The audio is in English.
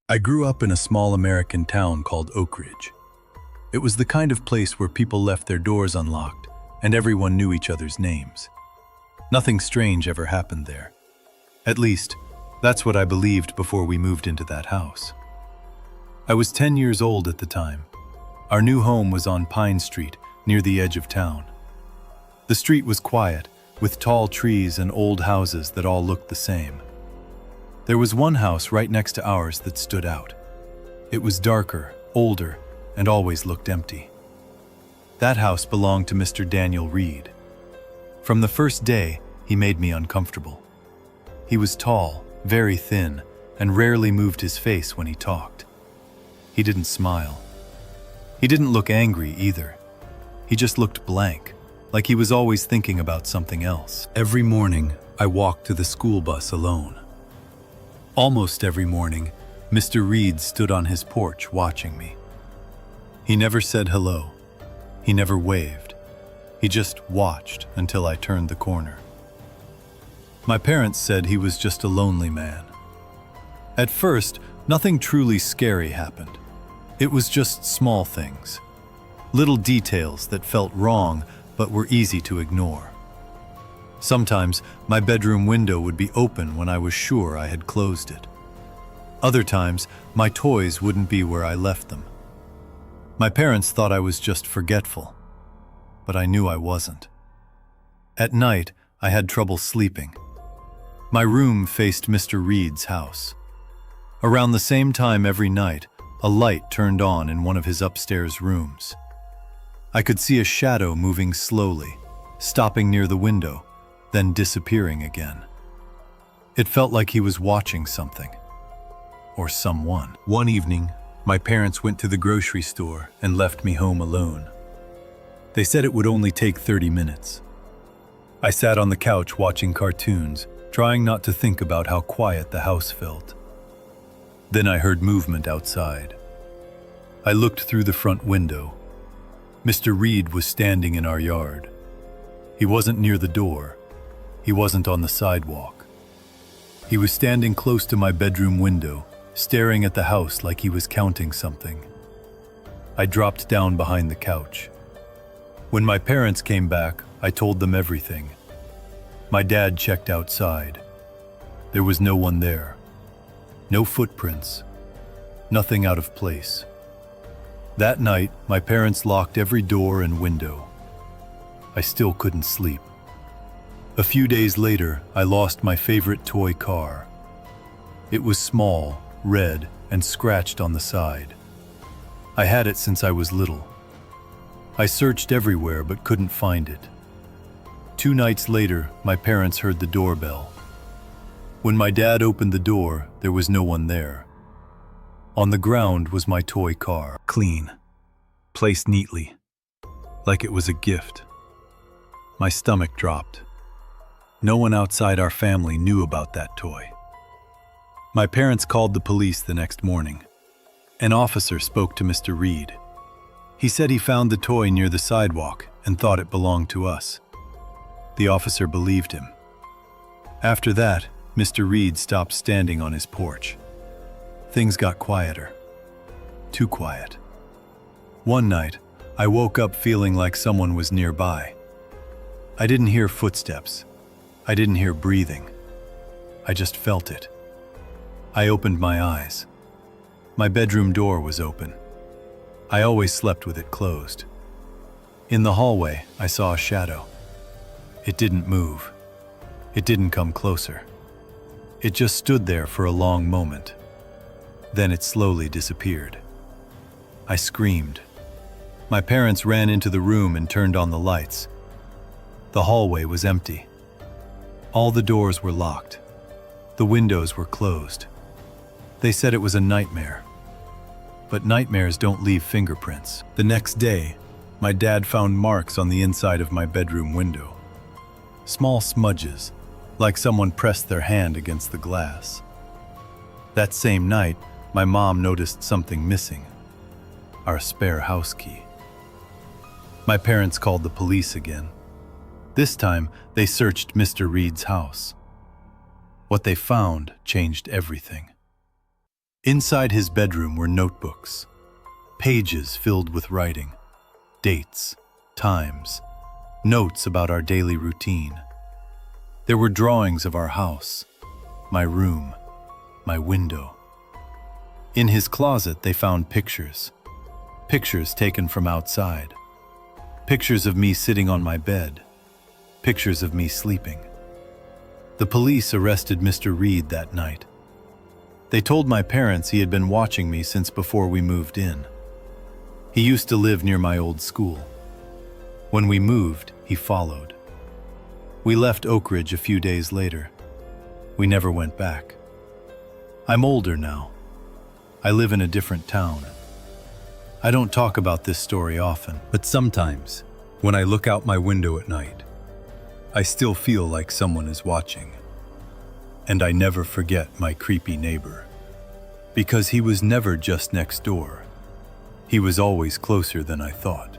I grew up in a small American town called Oakridge. It was the kind of place where people left their doors unlocked and everyone knew each other's names. Nothing strange ever happened there. At least, that's what I believed before we moved into that house. I was 10 years old at the time. Our new home was on Pine Street, near the edge of town. The street was quiet, with tall trees and old houses that all looked the same. There was one house right next to ours that stood out. It was darker, older, and always looked empty. That house belonged to Mr. Daniel Reed. From the first day, he made me uncomfortable. He was tall, very thin, and rarely moved his face when he talked. He didn't smile. He didn't look angry either. He just looked blank, like he was always thinking about something else. Every morning, I walked to the school bus alone. Almost every morning, Mr. Reed stood on his porch watching me. He never said hello. He never waved. He just watched until I turned the corner. My parents said he was just a lonely man. At first, nothing truly scary happened. It was just small things. Little details that felt wrong but were easy to ignore. Sometimes my bedroom window would be open when I was sure I had closed it. Other times, my toys wouldn't be where I left them. My parents thought I was just forgetful, but I knew I wasn't. At night, I had trouble sleeping. My room faced Mr. Reed's house. Around the same time every night, a light turned on in one of his upstairs rooms. I could see a shadow moving slowly, stopping near the window, then disappearing again. It felt like he was watching something, or someone. One evening, my parents went to the grocery store and left me home alone. They said it would only take 30 minutes. I sat on the couch watching cartoons, trying not to think about how quiet the house felt. Then I heard movement outside. I looked through the front window. Mr. Reed was standing in our yard. He wasn't near the door. He wasn't on the sidewalk. He was standing close to my bedroom window, staring at the house like he was counting something. I dropped down behind the couch. When my parents came back, I told them everything. My dad checked outside. There was no one there. No footprints. Nothing out of place. That night, my parents locked every door and window. I still couldn't sleep. A few days later, I lost my favorite toy car. It was small, red, and scratched on the side. I had it since I was little. I searched everywhere but couldn't find it. 2 nights later, my parents heard the doorbell. When my dad opened the door, there was no one there. On the ground was my toy car, clean, placed neatly, like it was a gift. My stomach dropped. No one outside our family knew about that toy. My parents called the police the next morning. An officer spoke to Mr. Reed. He said he found the toy near the sidewalk and thought it belonged to us. The officer believed him. After that, Mr. Reed stopped standing on his porch. Things got quieter. Too quiet. One night, I woke up feeling like someone was nearby. I didn't hear footsteps. I didn't hear breathing. I just felt it. I opened my eyes. My bedroom door was open. I always slept with it closed. In the hallway, I saw a shadow. It didn't move. It didn't come closer. It just stood there for a long moment. Then it slowly disappeared. I screamed. My parents ran into the room and turned on the lights. The hallway was empty. All the doors were locked. The windows were closed. They said it was a nightmare. But nightmares don't leave fingerprints. The next day, my dad found marks on the inside of my bedroom window. Small smudges, like someone pressed their hand against the glass. That same night, my mom noticed something missing. Our spare house key. My parents called the police again. This time, they searched Mr. Reed's house. What they found changed everything. Inside his bedroom were notebooks, pages filled with writing, dates, times, notes about our daily routine. There were drawings of our house, my room, my window. In his closet, they found pictures taken from outside, pictures of me sitting on my bed, pictures of me sleeping. The police arrested Mr. Reed that night. They told my parents he had been watching me since before we moved in. He used to live near my old school. When we moved, he followed. We left Oakridge a few days later. We never went back. I'm older now. I live in a different town. I don't talk about this story often, but sometimes, when I look out my window at night, I still feel like someone is watching. And I never forget my creepy neighbor. Because he was never just next door. He was always closer than I thought.